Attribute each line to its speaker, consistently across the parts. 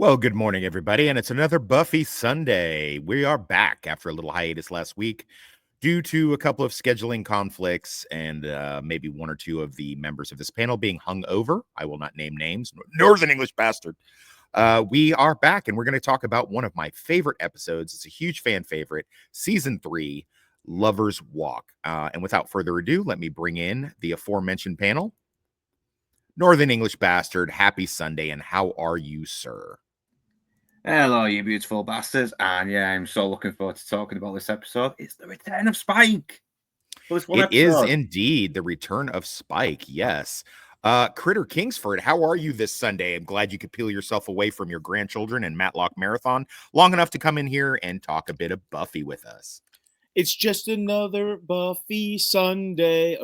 Speaker 1: Well, good morning, everybody, and it's another Buffy Sunday. We are back after a little hiatus last week due to a couple of scheduling conflicts and maybe one or two of the members of this panel being hung over. I will not name names. Northern English bastard. We are back, and we're going to talk about one of my favorite episodes. It's a huge fan favorite, Season 3, Lover's Walk. And without further ado, let me bring in the aforementioned panel. Northern English bastard, happy Sunday, and how are you, sir?
Speaker 2: Hello, you beautiful bastards. And yeah, I'm so looking forward to talking about this episode. It's the return of Spike for this one
Speaker 1: It is
Speaker 2: episode.
Speaker 1: indeed the return of Spike. Yes. Critter Kingsford, how are you this Sunday? I'm glad you could peel yourself away from your grandchildren and Matlock Marathon long enough to come in here and talk a bit of Buffy with us.
Speaker 3: It's just another Buffy Sunday.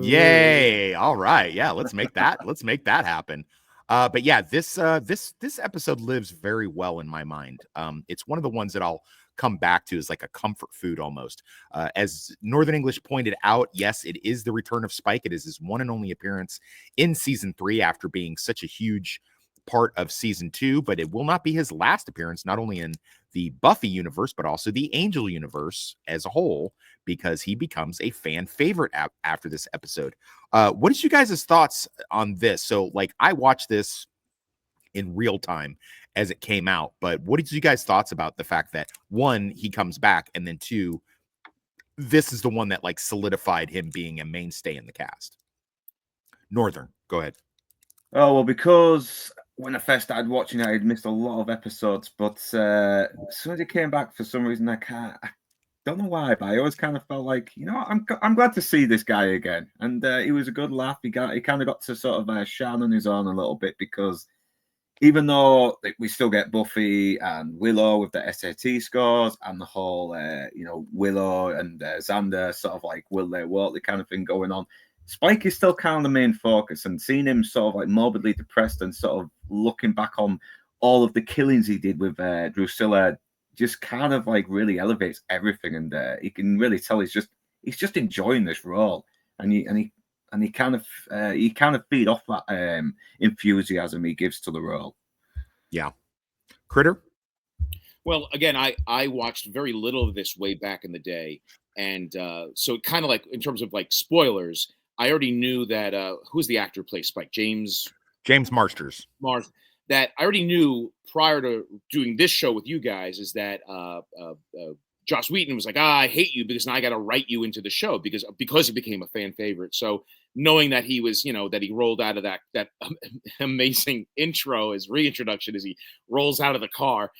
Speaker 1: Yay. All right. Yeah, let's make that happen. But yeah, this episode lives very well in my mind. It's one of the ones that I'll come back to as like a comfort food almost. As Northern English pointed out, yes, it is the return of Spike. It is his one and only appearance in season 3 after being such a huge part of season 2, but it will not be his last appearance, not only in the Buffy universe, but also the Angel universe as a whole, because he becomes a fan favorite after this episode. What is you guys' thoughts on this? So, like, I watched this in real time as it came out, but what did you guys' thoughts about the fact that, one, he comes back, and then two, this is the one that like solidified him being a mainstay in the cast? Northern, go ahead.
Speaker 2: Oh, well, because when I first started watching it, I'd missed a lot of episodes, but as soon as it came back, for some reason, I don't know why, but I always kind of felt like, I'm glad to see this guy again. And he was a good laugh. He kind of got to sort of shine on his own a little bit, because even though we still get Buffy and Willow with the SAT scores and the whole, Willow and Xander sort of like will they, won't they kind of thing going on, Spike is still kind of the main focus, and seeing him sort of like morbidly depressed and sort of looking back on all of the killings he did with Drusilla just kind of like really elevates everything, and you can really tell he's just enjoying this role, and he kind of feed off that enthusiasm he gives to the role.
Speaker 1: Yeah. Critter?
Speaker 3: Well, again, I watched very little of this way back in the day, and so kind of like in terms of like spoilers, I already knew that who's the actor who plays Spike? James
Speaker 1: Marsters.
Speaker 3: That I already knew prior to doing this show with you guys is that Joss Whedon was like, I hate you because now I got to write you into the show because he became a fan favorite. So knowing that he was, that he rolled out of that amazing intro, his reintroduction as he rolls out of the car.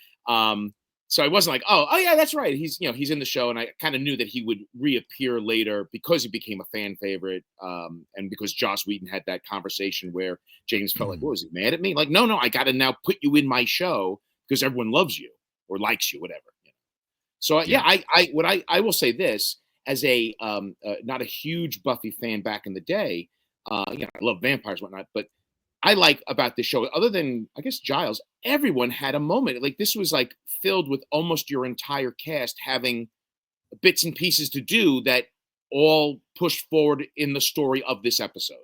Speaker 3: So I wasn't like, oh yeah, that's right. He's in the show, and I kind of knew that he would reappear later because he became a fan favorite, and because Joss Whedon had that conversation where James felt like, "What, was he mad at me?" Like, no, I got to now put you in my show because everyone loves you or likes you, whatever. So yeah, I will say this as a not a huge Buffy fan back in the day. I love vampires and whatnot, but I like about this show, other than I guess Giles, everyone had a moment. Like this was like filled with almost your entire cast having bits and pieces to do that all pushed forward in the story of this episode.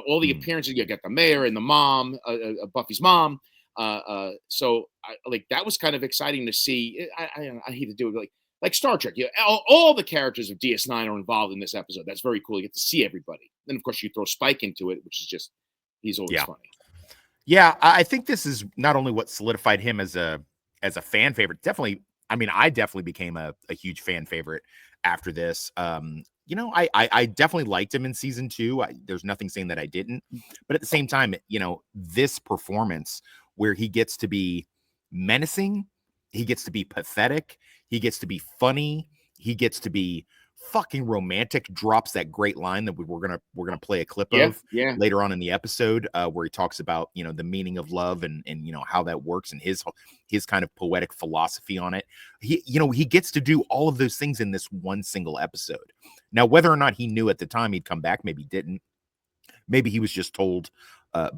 Speaker 3: All the appearances, you get the mayor and the mom, Buffy's mom. So like that was kind of exciting to see. I hate to do it like Star Trek. All the characters of DS9 are involved in this episode. That's very cool. You get to see everybody. Then of course you throw Spike into it, which is just he's always funny.
Speaker 1: Yeah, I think this is not only what solidified him as a fan favorite. Definitely, I mean, I definitely became a huge fan favorite after this. I definitely liked him in season 2. There's nothing saying that I didn't, but at the same time, this performance where he gets to be menacing, he gets to be pathetic, he gets to be funny, he gets to be fucking romantic, drops that great line that we're gonna play a clip of later on in the episode, where he talks about the meaning of love and how that works and his kind of poetic philosophy on it. He gets to do all of those things in this one single episode. Now, whether or not he knew at the time he'd come back, maybe he didn't. Maybe he was just told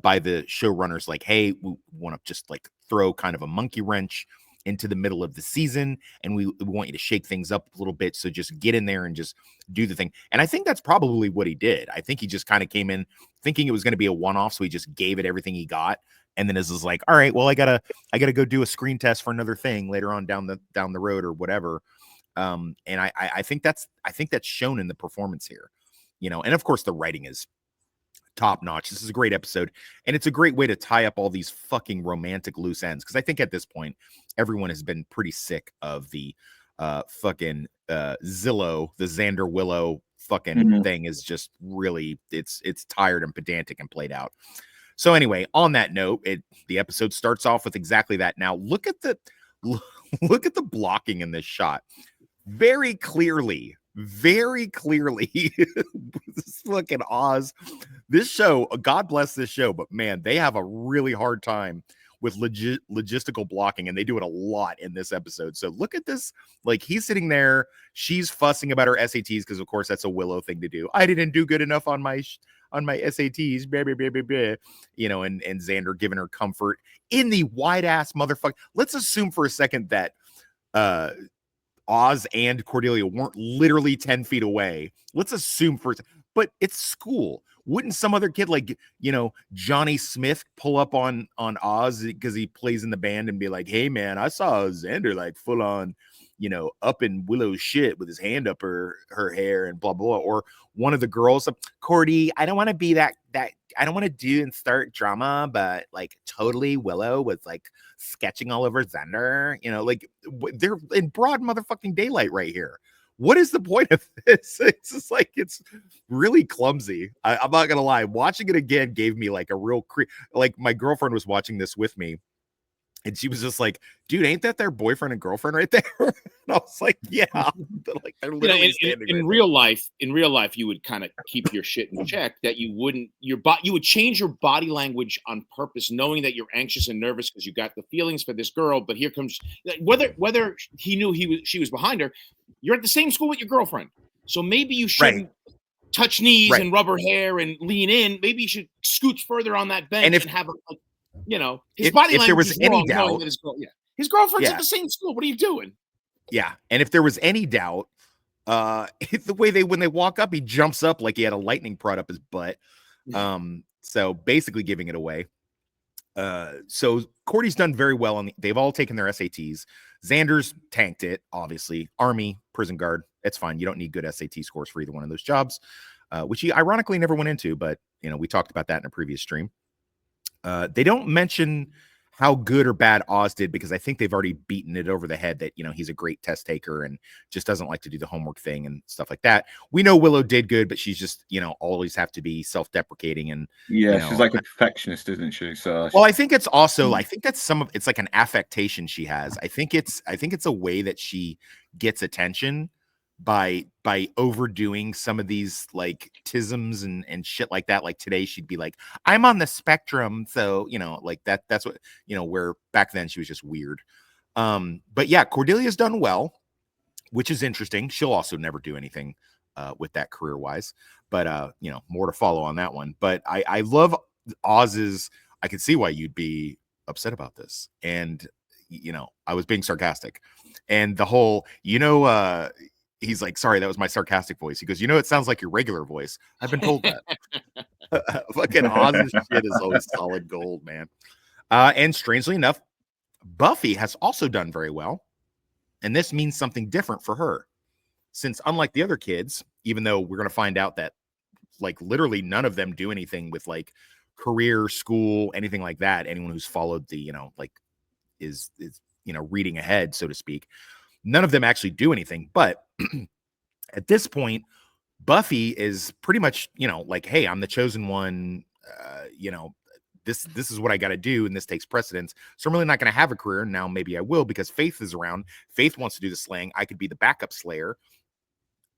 Speaker 1: by the showrunners, like, hey, we want to just like throw kind of a monkey wrench into the middle of the season, and we want you to shake things up a little bit, so just get in there and just do the thing. And I think that's probably what he did. I think he just kind of came in thinking it was going to be a one-off, so he just gave it everything he got and then is like, all right, well, I gotta go do a screen test for another thing later on down the road or whatever. And I think that's shown in the performance here, and of course the writing is top notch. This is a great episode, and it's a great way to tie up all these fucking romantic loose ends, because I think at this point everyone has been pretty sick of the fucking Zillow, the Xander Willow fucking thing is just really it's tired and pedantic and played out. So anyway, on that note, the episode starts off with exactly that. Now look at the blocking in this shot. Very clearly, this fucking Oz. This show, God bless this show, but man, they have a really hard time with logistical blocking, and they do it a lot in this episode. So look at this, like he's sitting there, she's fussing about her SATs because of course that's a Willow thing to do. I didn't do good enough on my SATs, blah, blah, blah, blah, blah. And Xander giving her comfort in the wide ass motherfucker. Let's assume for a second that Oz and Cordelia weren't literally 10 feet away. Let's assume but it's school. Wouldn't some other kid like, Johnny Smith pull up on Oz because he plays in the band and be like, hey man, I saw Xander like full on, up in Willow's shit with his hand up her hair and blah, blah, blah. Or one of the girls, Cordy, I don't want to be that I don't want to do and start drama, but like totally Willow was like sketching all over Xander, like they're in broad motherfucking daylight right here. What is the point of this? It's just like, it's really clumsy. I'm not going to lie. Watching it again gave me like a real like my girlfriend was watching this with me. And she was just like, dude, ain't that their boyfriend and girlfriend right there? And I was like, yeah. They're literally standing
Speaker 3: in real life, you would kind of keep your shit in check, that you wouldn't, you would change your body language on purpose, knowing that you're anxious and nervous because you got the feelings for this girl. But here comes, whether he knew she was behind her, you're at the same school with your girlfriend. So maybe you shouldn't touch knees and rub her hair and lean in. Maybe you should scooch further on that bench and have a, his body language. If there was any doubt, his girlfriend's at the same school. What are you doing?
Speaker 1: Yeah, and if there was any doubt, the way when they walk up, he jumps up like he had a lightning prod up his butt. So basically giving it away. So Cordy's done very well they've all taken their SATs. Xander's tanked it, obviously. Army, prison guard, it's fine. You don't need good SAT scores for either one of those jobs, which he ironically never went into, but we talked about that in a previous stream. They don't mention how good or bad Oz did, because I think they've already beaten it over the head that, he's a great test taker and just doesn't like to do the homework thing and stuff like that. We know Willow did good, but she's just, always have to be self-deprecating. And
Speaker 2: she's like a perfectionist, isn't she? So
Speaker 1: well, I think it's also, I think that's it's like an affectation she has. I think it's a way that she gets attention by overdoing some of these like tisms and shit like that. Like today she'd be like, I'm on the spectrum, so like that's what where back then she was just weird. But yeah, Cordelia's done well, which is interesting. She'll also never do anything with that career wise, but more to follow on that one. But I love Oz's. I can see why you'd be upset about this, and I was being sarcastic, and the whole he's like, sorry, that was my sarcastic voice. He goes, it sounds like your regular voice. I've been told that. Fucking Oz's shit is always solid gold, man. And strangely enough, Buffy has also done very well. And this means something different for her. Since unlike the other kids, even though we're going to find out that like literally none of them do anything with like career, school, anything like that. Anyone who's followed the, like is reading ahead, so to speak. None of them actually do anything, but at this point, Buffy is pretty much, like, hey, I'm the chosen one. This is what I got to do, and this takes precedence. So I'm really not going to have a career. Now maybe I will, because Faith is around. Faith wants to do the slaying. I could be the backup slayer,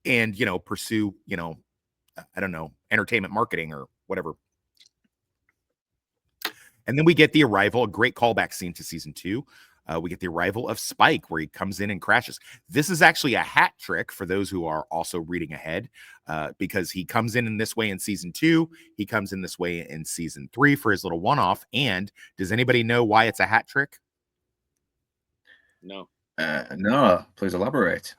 Speaker 1: and pursue, I don't know, entertainment marketing or whatever. And then we get the arrival, a great callback scene to season 2. We get the arrival of Spike, where he comes in and crashes. This is actually a hat trick for those who are also reading ahead, because he comes in this way in season 2. He comes in this way in season 3 for his little one-off. And does anybody know why it's a hat trick?
Speaker 3: No.
Speaker 2: No, please elaborate.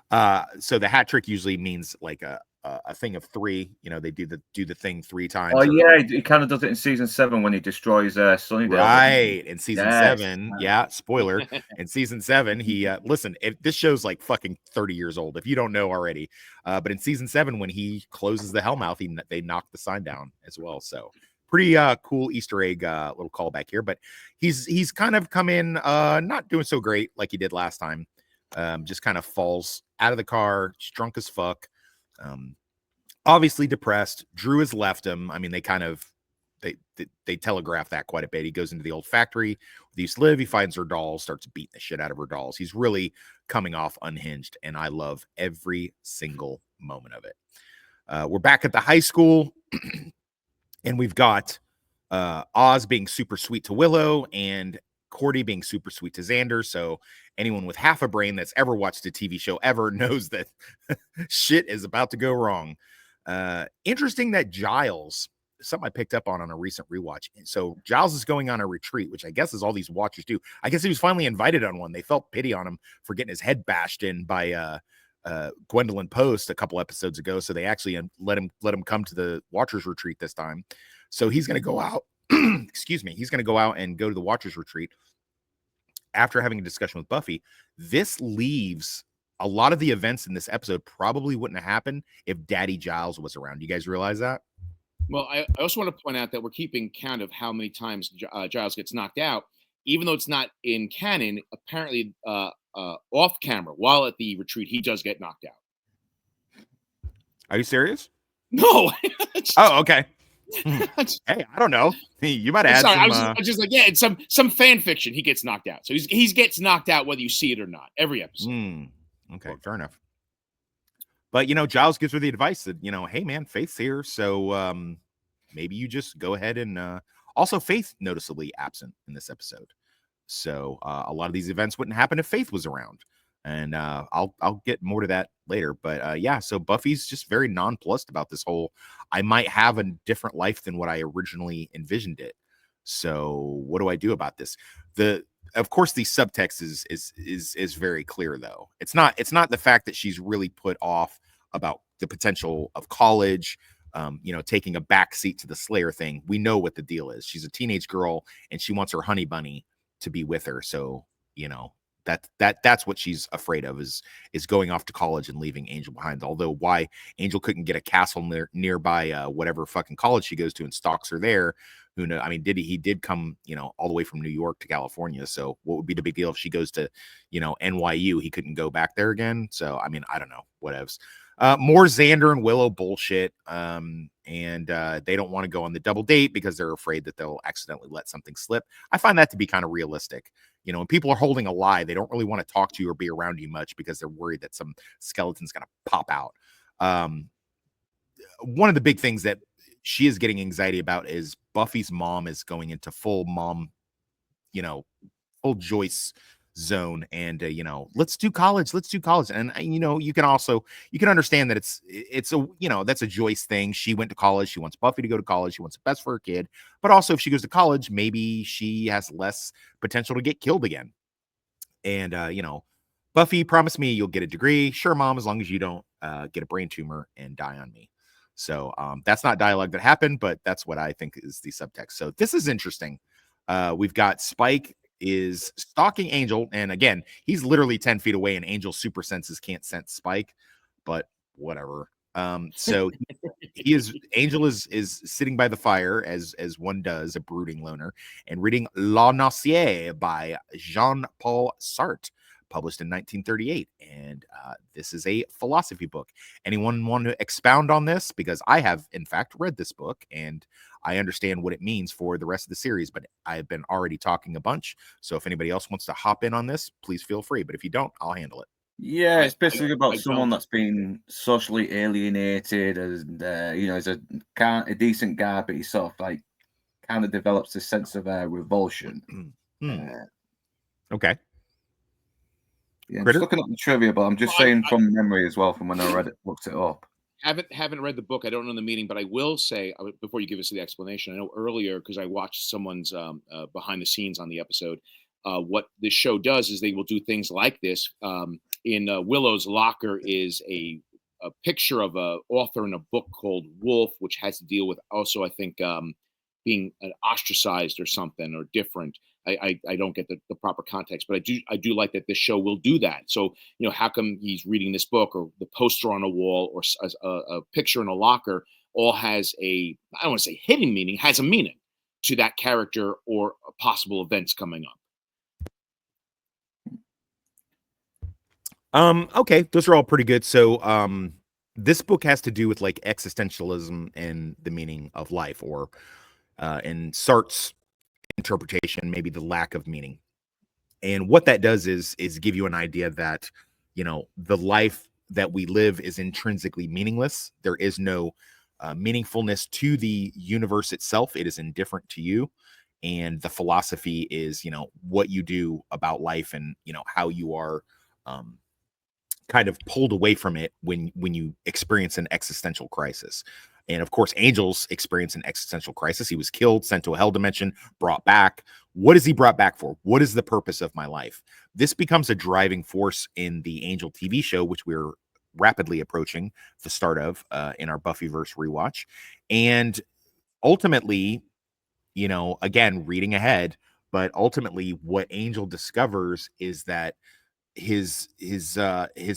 Speaker 1: So the hat trick usually means like a a thing of 3. You know, they do the thing 3 times.
Speaker 2: Oh yeah, he kind of does it in season 7 when he destroys Sunnydale.
Speaker 1: Right. In season
Speaker 2: Yes.
Speaker 1: 7, yeah, spoiler. In season 7, he listen, this show's like fucking 30 years old if you don't know already. But in season 7, when he closes the Hellmouth, they knock the sign down as well. So pretty cool Easter egg little callback here. But he's kind of come in not doing so great like he did last time. Just kind of falls out of the car, drunk as fuck. Obviously depressed. Drew has left him. I mean, they telegraph that quite a bit. He goes into the old factory where they used to live. He finds her dolls, starts beating the shit out of her dolls. He's really coming off unhinged, and I love every single moment of it. We're back at the high school, and we've got Oz being super sweet to Willow and Cordy being super sweet to Xander. So anyone with half a brain that's ever watched a TV show ever knows that shit is about to go wrong. Interesting that Giles, something I picked up on a recent rewatch. So Giles is going on a retreat, which I guess is all these watchers do. I guess he was finally invited on one. They felt pity on him for getting his head bashed in by Gwendolyn Post a couple episodes ago. So they actually let him come to the watchers retreat this time. So he's going to go out. Excuse me. He's going to go out and go to the watchers retreat after having a discussion with Buffy. This leaves a lot of the events in this episode probably wouldn't have happened if Daddy Giles was around. You guys realize that?
Speaker 3: Well, I also want to point out that we're keeping count of how many times Giles gets knocked out, even though it's not in canon. Apparently, off camera, while at the retreat, he does get knocked out.
Speaker 1: Are you serious?
Speaker 3: No.
Speaker 1: Oh, okay. Hey, I don't know. You might add
Speaker 3: sorry,
Speaker 1: some.
Speaker 3: I was just like, yeah, it's some fan fiction. He gets knocked out, so he gets knocked out whether you see it or not. Every episode.
Speaker 1: Okay, fair enough. But Giles gives her the advice that hey man, Faith's here, so maybe you just go ahead and also Faith noticeably absent in this episode. So a lot of these events wouldn't happen if Faith was around. And I'll get more to that later. But yeah, so Buffy's just very nonplussed about this whole, I might have a different life than what I originally envisioned it. So what do I do about this? Of course, the subtext is very clear, though. It's not the fact that she's really put off about the potential of college, taking a back seat to the Slayer thing. We know what the deal is. She's a teenage girl and she wants her honey bunny to be with her. So, that's what she's afraid of is going off to college and leaving Angel behind. Although why Angel couldn't get a castle nearby whatever fucking college she goes to and stalks her there, who knows? I mean, he did come all the way from New York to California. So what would be the big deal if she goes to NYU? He couldn't go back there again. So I mean, I don't know, whatevs. More Xander and Willow bullshit. And they don't want to go on the double date because they're afraid that they'll accidentally let something slip. I find that to be kind of realistic. When people are holding a lie, they don't really want to talk to you or be around you much because they're worried that some skeleton's going to pop out. One of the big things that she is getting anxiety about is Buffy's mom is going into full mom, full Joyce zone. And, let's do college. And, you can understand that it's a, that's a Joyce thing. She went to college. She wants Buffy to go to college. She wants the best for her kid. But also if she goes to college, maybe she has less potential to get killed again. And, Buffy, promise me you'll get a degree. Sure, mom, as long as you don't get a brain tumor and die on me. So that's not dialogue that happened, but that's what I think is the subtext. So this is interesting. We've got Spike is stalking Angel, and again, he's literally 10 feet away, and Angel's super senses can't sense Spike, but whatever. So Angel is sitting by the fire as one does, a brooding loner, and reading La Nocière by Jean-Paul Sartre, published in 1938. And this is a philosophy book. Anyone want to expound on this? Because I have, in fact, read this book and I understand what it means for the rest of the series, but I've been already talking a bunch. So if anybody else wants to hop in on this, please feel free. But if you don't, I'll handle it.
Speaker 2: Yeah, it's basically about someone that's been socially alienated, and is a decent guy, but he sort of like kind of develops a sense of revulsion.
Speaker 1: Okay.
Speaker 2: Yeah, I'm just looking at the trivia, but I'm just saying from memory as well, from when I looked it up.
Speaker 3: Haven't read the book. I don't know the meaning, but I will say before you give us the explanation. I know earlier because I watched someone's behind the scenes on the episode. What this show does is they will do things like this. In Willow's locker is a picture of a author in a book called Wolf, which has to deal with also, I think, being ostracized or something or different. I don't get the proper context, but I do like that this show will do that. So how come he's reading this book, or the poster on a wall, or a picture in a locker, all has I don't want to say hidden meaning, has a meaning to that character or possible events coming up.
Speaker 1: Okay, those are all pretty good. So this book has to do with like existentialism and the meaning of life, or in Sartre's interpretation, maybe the lack of meaning. And what that does is give you an idea that the life that we live is intrinsically meaningless. There is no meaningfulness to the universe itself. It is indifferent to you. And the philosophy is what you do about life, and how you are kind of pulled away from it when you experience an existential crisis. And of course, Angel's experienced an existential crisis. He was killed, sent to a hell dimension, brought back. What is he brought back for? What is the purpose of my life? This becomes a driving force in the Angel TV show, which we're rapidly approaching the start of in our Buffyverse rewatch. And ultimately, again, reading ahead, but ultimately what Angel discovers is that his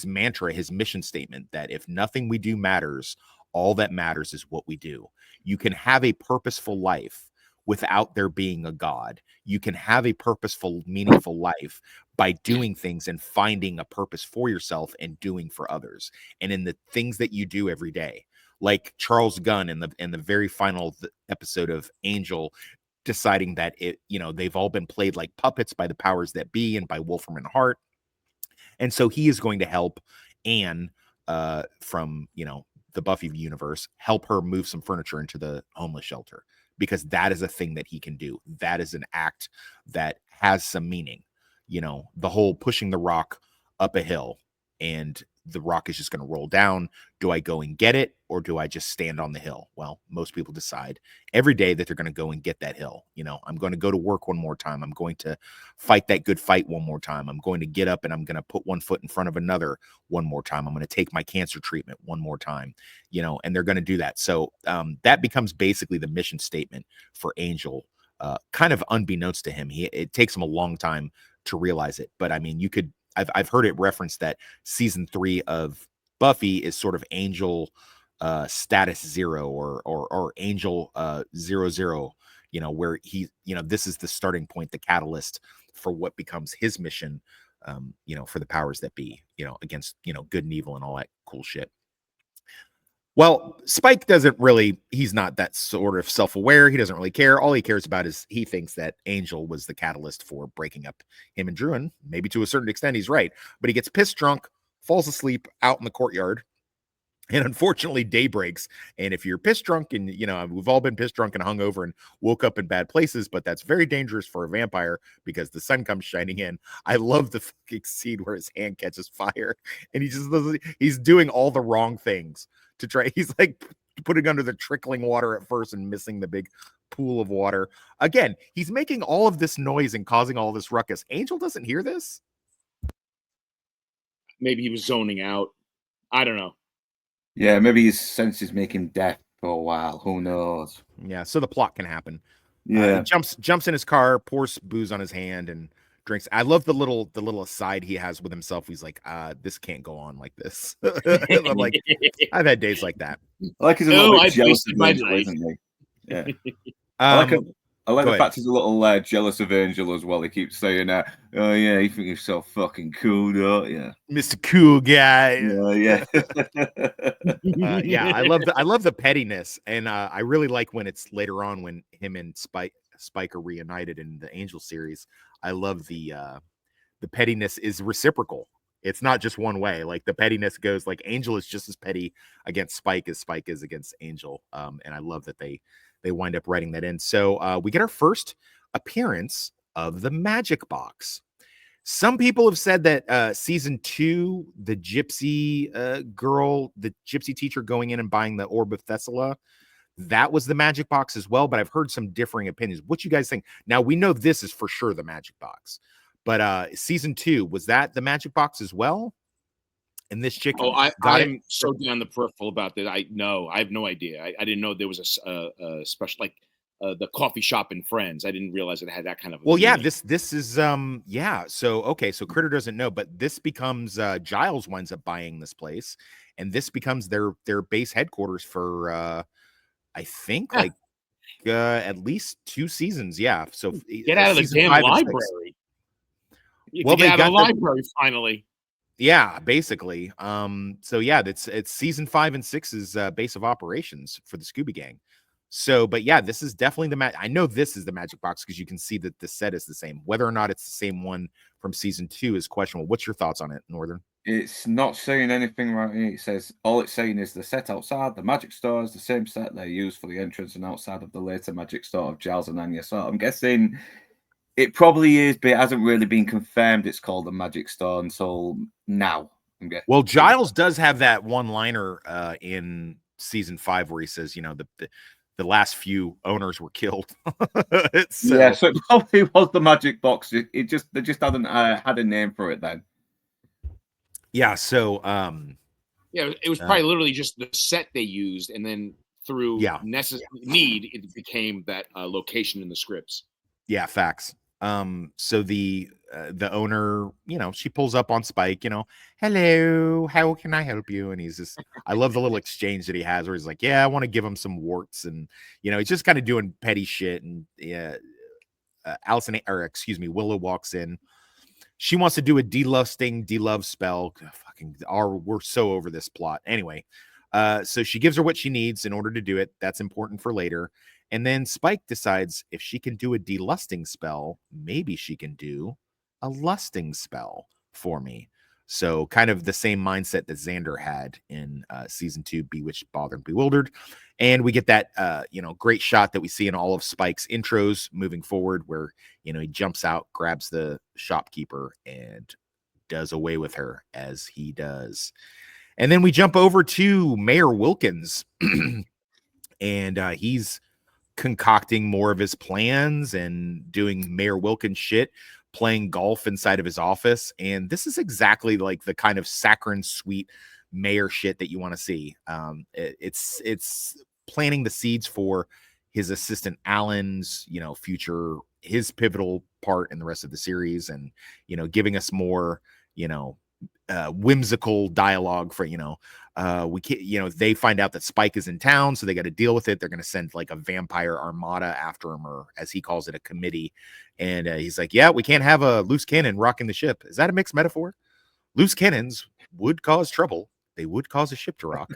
Speaker 1: mantra, his mission statement, that if nothing we do matters, all that matters is what we do. You can have a purposeful life without there being a God. You can have a purposeful, meaningful life by doing things and finding a purpose for yourself and doing for others. And in the things that you do every day, like Charles Gunn in the very final episode of Angel, deciding that they've all been played like puppets by the powers that be and by Wolfram and Hart. And so he is going to help Anne from, the Buffy universe, help her move some furniture into the homeless shelter, because that is a thing that he can do. That is an act that has some meaning. The whole pushing the rock up a hill and the rock is just going to roll down. Do I go and get it, or do I just stand on the hill? Well, most people decide every day that they're going to go and get that hill. I'm going to go to work one more time. I'm going to fight that good fight one more time. I'm going to get up and I'm going to put one foot in front of another one more time. I'm going to take my cancer treatment one more time, and they're going to do that. So that becomes basically the mission statement for Angel, kind of unbeknownst to him. It takes him a long time to realize it. But I mean, I've heard it referenced that season 3 of Buffy is sort of Angel status 0 or Angel 00, where he, this is the starting point, the catalyst for what becomes his mission, for the powers that be, against, good and evil and all that cool shit. Well, Spike he's not that sort of self-aware. He doesn't really care. All he cares about is he thinks that Angel was the catalyst for breaking up him and Drew, and maybe to a certain extent he's right. But he gets pissed drunk, falls asleep out in the courtyard, and unfortunately day breaks. And if you're pissed drunk, and we've all been pissed drunk and hungover and woke up in bad places, but that's very dangerous for a vampire because the sun comes shining in. I love the fucking scene where his hand catches fire and he's doing all the wrong things to try. He's like putting under the trickling water at first and missing the big pool of water. Again, he's making all of this noise and causing all this ruckus. Angel doesn't hear this.
Speaker 3: Maybe he was zoning out. I don't know.
Speaker 2: Yeah, maybe his senses make him deaf for a while. Who knows?
Speaker 1: Yeah, so the plot can happen.
Speaker 2: Yeah,
Speaker 1: jumps in his car, pours booze on his hand, and drinks. I love the little aside he has with himself. He's like, this can't go on like this. I'm like, I've had days like that.
Speaker 2: I like he's a little bit jealous of Angel, isn't he? Yeah. I like the fact he's a little jealous of Angel as well. He keeps saying, "Oh yeah, you think you're so fucking cool, don't you,
Speaker 1: Mr. Cool Guy?"
Speaker 2: Yeah.
Speaker 1: Yeah, I love the pettiness, and I really like when it's later on when him and Spike are reunited in the Angel series. I love the pettiness is reciprocal. It's not just one way. Like the pettiness goes, like Angel is just as petty against Spike as Spike is against Angel. And I love that they wind up writing that in. So we get our first appearance of the magic box. Some people have said that season 2, the gypsy girl, the gypsy teacher going in and buying the Orb of Thessaly, that was the magic box as well. But I've heard some differing opinions. What you guys think? Now we know this is for sure the magic box, but season 2, was that the magic box as well? And this chick
Speaker 3: I'm so down the peripheral about that. I have no idea. I didn't know there was a special, like the coffee shop in Friends. I didn't realize it had that kind of.
Speaker 1: Well, yeah, this is So okay, so Critter doesn't know, but this becomes Giles winds up buying this place, and this becomes their base headquarters for I think like at least 2 seasons. Yeah, so
Speaker 3: get out of the damn library.
Speaker 1: Well, they
Speaker 3: got out of the library finally.
Speaker 1: Yeah, basically. So yeah, it's season 5 and 6 is base of operations for the Scooby Gang. So, but yeah, this is definitely I know this is the magic box because you can see that the set is the same. Whether or not it's the same one from season 2 is questionable. What's your thoughts on it, Northern?
Speaker 2: It's not saying anything right here. It says all it's saying is the set outside the magic store is the same set they used for the entrance and outside of the later magic store of Giles and Anya. So I'm guessing it probably is, but it hasn't really been confirmed it's called the magic store until now. I'm guessing.
Speaker 1: Well, Giles does have that one-liner in season 5 where he says, you know, the last few owners were killed.
Speaker 2: Yeah, so it probably was the magic box. They just hadn't had a name for it then.
Speaker 1: Yeah, so
Speaker 3: yeah, it was probably literally just the set they used, and then through need, it became that location in the scripts.
Speaker 1: Yeah, facts. So the owner, you know, she pulls up on Spike, you know, hello, how can I help you? And he's just, I love the little exchange that he has where he's like, yeah, I want to give him some warts, and you know, he's just kind of doing petty shit. And Willow walks in. She wants to do a delove spell. We're so over this plot. Anyway, so she gives her what she needs in order to do it. That's important for later. And then Spike decides if she can do a delusting spell, maybe she can do a lusting spell for me. So kind of the same mindset that Xander had in season 2, Bewitched, Bothered, Bewildered. And we get that, great shot that we see in all of Spike's intros moving forward where, you know, he jumps out, grabs the shopkeeper and does away with her as he does. And then we jump over to Mayor Wilkins and he's concocting more of his plans and doing Mayor Wilkins shit, playing golf inside of his office. And this is exactly like the kind of saccharine sweet mayor shit that you want to see. It's planting the seeds for his assistant Alan's, you know, future, his pivotal part in the rest of the series, and, you know, giving us more, you know, whimsical dialogue for, you know, we can't, you know, they find out that Spike is in town, so they got to deal with it. They're going to send like a vampire armada after him, or as he calls it, a committee. And he's like, yeah, we can't have a loose cannon rocking the ship. Is that a mixed metaphor? Loose cannons would cause trouble. They would cause a ship to rock.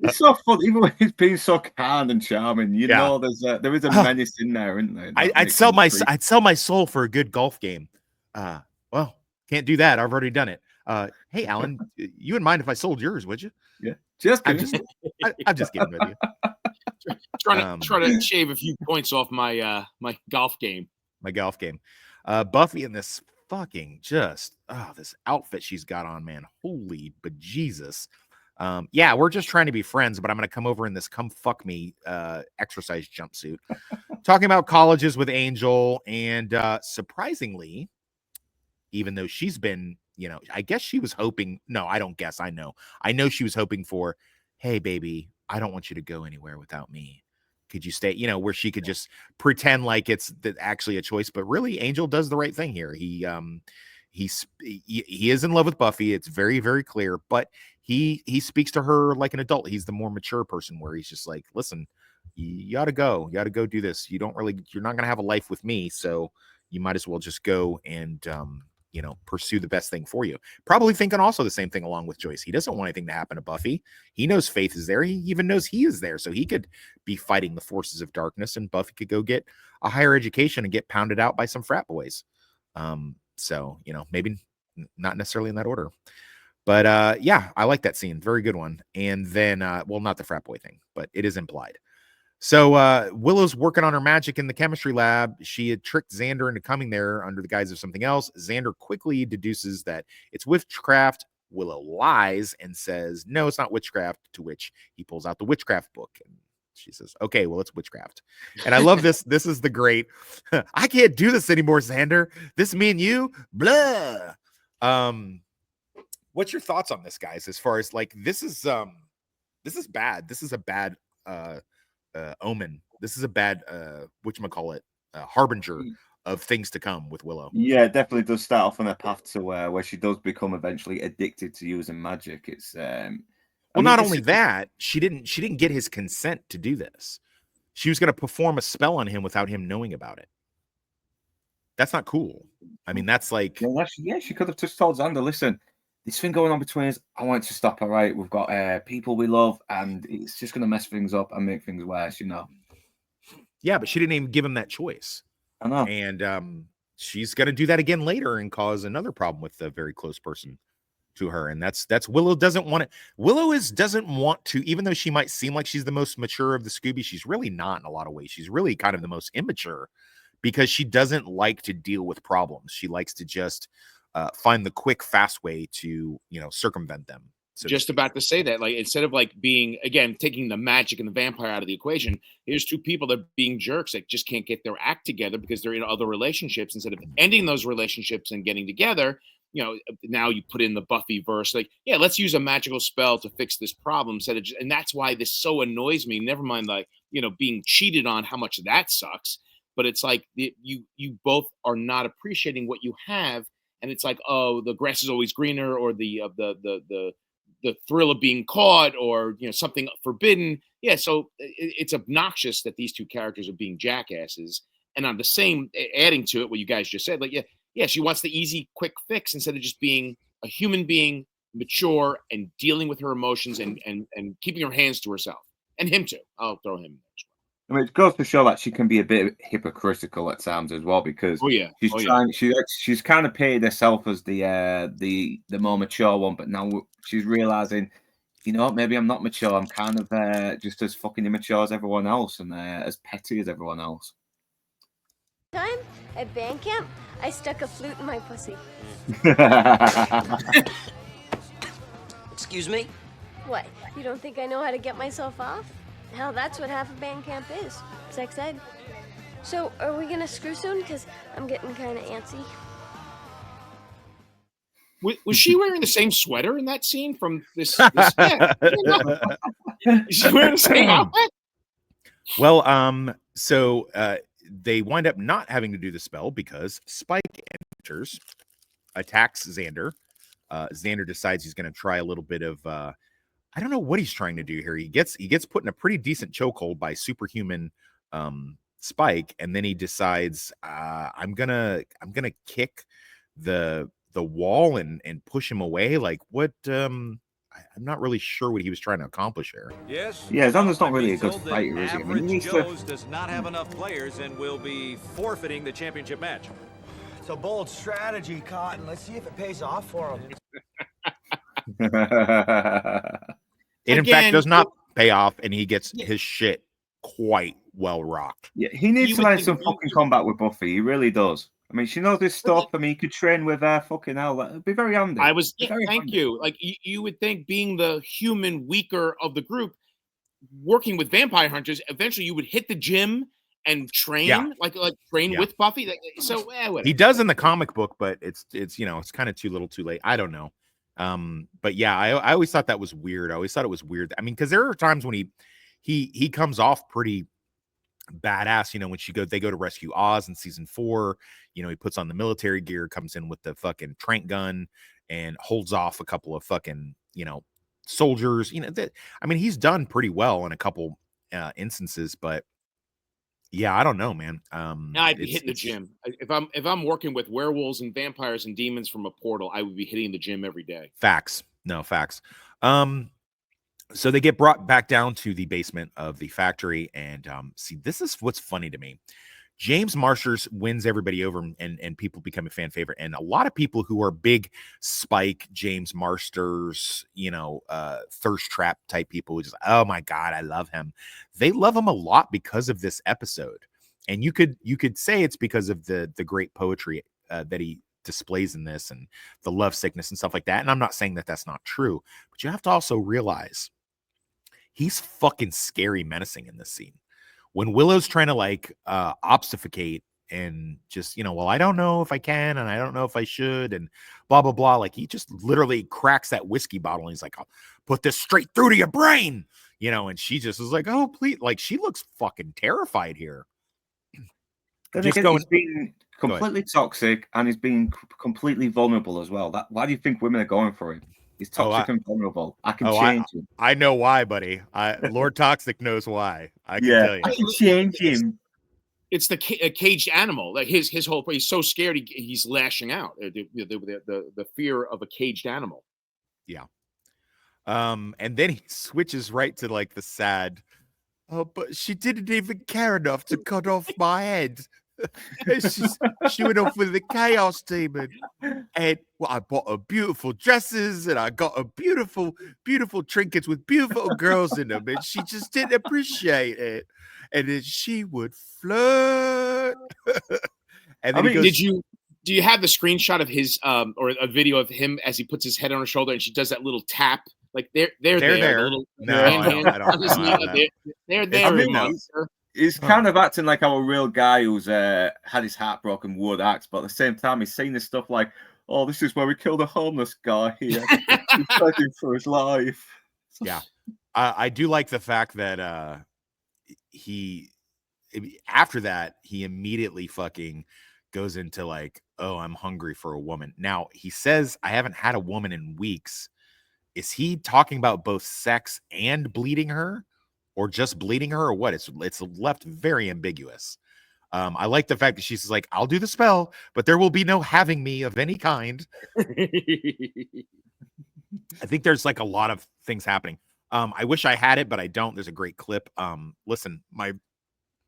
Speaker 2: It's so fun, even when he's being so kind and charming. You know, there is a menace in there, isn't there?
Speaker 1: I'd sell my soul for a good golf game. Well, can't do that. I've already done it. Hey, Alan, you wouldn't mind if I sold yours, would you?
Speaker 2: Yeah, I'm
Speaker 1: just kidding with you.
Speaker 3: Trying to shave a few points off my my golf game.
Speaker 1: My golf game. Buffy in this fucking this outfit she's got on, man. Holy bejesus. Yeah, we're just trying to be friends, but I'm gonna come over in this come fuck me exercise jumpsuit. Talking about colleges with Angel, and surprisingly, even though she's been, you know, I guess she was hoping, no, I don't guess, I know she was hoping for, hey baby, I don't want you to go anywhere without me. Could you stay, you know, where she could just pretend like it's actually a choice, but really Angel does the right thing here. He is in love with Buffy. It's very, very clear, but he speaks to her like an adult. He's the more mature person where he's just like, listen, you gotta go do this. You're not going to have a life with me. So you might as well just go and, you know, pursue the best thing for you. Probably thinking also the same thing along with Joyce. He doesn't want anything to happen to Buffy. He knows Faith is there. He even knows he is there. So he could be fighting the forces of darkness, and Buffy could go get a higher education and get pounded out by some frat boys. So, you know, maybe not necessarily in that order. But yeah, I like that scene. Very good one. And then, well, not the frat boy thing, but it is implied. So Willow's working on her magic in the chemistry lab. She had tricked Xander into coming there under the guise of something else. Xander quickly deduces that it's witchcraft. Willow lies and says, no, it's not witchcraft, to which he pulls out the witchcraft book. And she says, okay, well, it's witchcraft. And I love this. This is the great, I can't do this anymore, Xander. This me and you, blah. What's your thoughts on this, guys? As far as like this is bad. This is a bad omen. This is a bad whatchamacallit, harbinger of things to come with Willow.
Speaker 2: Yeah, it definitely does start off on a path to where she does become eventually addicted to using magic. It's
Speaker 1: well, not only that, she didn't get his consent to do this. She was going to perform a spell on him without him knowing about it. That's not cool. I mean, that's like
Speaker 2: she could have just told Xander, listen, this thing going on between us, I want it to stop. All right, we've got people we love, and it's just going to mess things up and make things worse, you know.
Speaker 1: Yeah, but she didn't even give him that choice.
Speaker 2: I know.
Speaker 1: And she's going to do that again later and cause another problem with a very close person to her. And that's Willow doesn't want it. Willow doesn't want to, even though she might seem like she's the most mature of the Scooby, she's really not in a lot of ways. She's really kind of the most immature because she doesn't like to deal with problems. She likes to just find the quick, fast way to, circumvent them.
Speaker 3: So just about to say that, like, instead of like being, again, taking the magic and the vampire out of the equation, here's two people that are being jerks that just can't get their act together because they're in other relationships. Instead of ending those relationships and getting together, now you put in the Buffyverse, like, yeah, let's use a magical spell to fix this problem. And that's why this so annoys me. Never mind, like, being cheated on, how much that sucks. But it's like you both are not appreciating what you have, and it's like, oh, the grass is always greener, or the thrill of being caught, or something forbidden. Yeah, so it's obnoxious that these two characters are being jackasses. And on the same, adding to it what you guys just said, like, yeah, she wants the easy, quick fix instead of just being a human being, mature, and dealing with her emotions and keeping her hands to herself, and him too. I'll throw him in there as well.
Speaker 2: I mean, it goes to show that she can be a bit hypocritical at times as well, because she's kind of paid herself as the more mature one, but now she's realizing, maybe I'm not mature. I'm kind of just as fucking immature as everyone else, and as petty as everyone else.
Speaker 4: Time at band camp, I stuck a flute in my pussy.
Speaker 5: Excuse me?
Speaker 4: What? You don't think I know how to get myself off? Hell, that's what half of band camp is. Sex ed. So, are we gonna screw soon? Because I'm getting kind of antsy.
Speaker 3: Was she wearing the same sweater in that scene from this yeah. Is she wearing the same outfit?
Speaker 1: Well, so they wind up not having to do the spell because Spike enters, attacks Xander. Xander decides he's going to try a little bit of I don't know what he's trying to do here. He gets put in a pretty decent chokehold by superhuman Spike, and then he decides I'm gonna kick the wall and push him away. Like, what? I'm not really sure what he was trying to accomplish here.
Speaker 6: Yes.
Speaker 2: Yeah, Xander's not really a good fighter, is he? I mean,
Speaker 6: Average Joe's does not have enough players and will be forfeiting the championship match.
Speaker 5: It's a bold strategy, Cotton. Let's see if it pays off for him.
Speaker 1: It, in fact, does not pay off, and he gets his shit quite well rocked.
Speaker 2: Yeah, he needs to learn some fucking combat with Buffy. He really does. I mean, she knows this stuff. I mean, he could train with her. Fucking hell, that'd be very handy.
Speaker 3: Thank you. Like, you would think, being the human weaker of the group, working with vampire hunters, eventually you would hit the gym and train, like train with Buffy. So whatever.
Speaker 1: He does in the comic book, but it's it's kind of too little, too late. I don't know. But yeah, I always thought that was weird. I always thought it was weird. I mean, because there are times when he comes off pretty badass, when they go to rescue Oz in season 4, he puts on the military gear, comes in with the fucking trank gun and holds off a couple of fucking, soldiers, I mean, he's done pretty well in a couple instances, but yeah, I don't know, man.
Speaker 3: I'd be hitting the gym. If I'm working with werewolves and vampires and demons from a portal, I would be hitting the gym every day.
Speaker 1: Facts. No, facts. So they get brought back down to the basement of the factory, and see, this is what's funny to me. James Marsters wins everybody over, and people become a fan favorite. And a lot of people who are big Spike, James Marsters, thirst trap type people who just, oh my God, I love him. They love him a lot because of this episode. And you could say it's because of the great poetry that he displays in this, and the love sickness and stuff like that. And I'm not saying that that's not true, but you have to also realize he's fucking scary menacing in this scene. When Willow's trying to obfuscate and just, well, I don't know if I can, and I don't know if I should, and blah, blah, blah. Like, he just literally cracks that whiskey bottle, and he's like, I'll put this straight through to your brain, and she just is like, oh, please. Like, she looks fucking terrified here.
Speaker 2: Then
Speaker 1: Just
Speaker 2: again,
Speaker 1: going,
Speaker 2: he's been completely toxic, and he's been completely vulnerable as well. Why do you think women are going for him? He's toxic and vulnerable. I can change him.
Speaker 1: I know why, buddy. Lord Toxic knows why. I can tell you.
Speaker 2: I can change him.
Speaker 3: It's the caged animal. Like his whole, he's so scared he's lashing out. The fear of a caged animal.
Speaker 1: Yeah. And then he switches right to like the sad. Oh, but she didn't even care enough to cut off my head. She went off with the chaos demon. And well, I bought her beautiful dresses, and I got her beautiful, beautiful trinkets with beautiful girls in them, and she just didn't appreciate it. And then she would flirt. And then
Speaker 3: do you have the screenshot of his or a video of him as he puts his head on her shoulder and she does that little tap? Like they're there.
Speaker 1: No, I don't.
Speaker 3: They're there.
Speaker 2: I mean, he's kind of acting like I'm a real guy who's had his heart broken, would act, but at the same time, he's saying this stuff like, "Oh, this is where we killed a homeless guy here. He's fighting for his life."
Speaker 1: Yeah, I do like the fact that after that he immediately fucking goes into like, "Oh, I'm hungry for a woman." Now he says, "I haven't had a woman in weeks." Is he talking about both sex and bleeding her, or just bleeding her, or what? It's left very ambiguous. I like the fact that she's like, I'll do the spell, but there will be no having me of any kind. I think there's like a lot of things happening. I wish I had it, but I don't. There's a great clip. Listen, my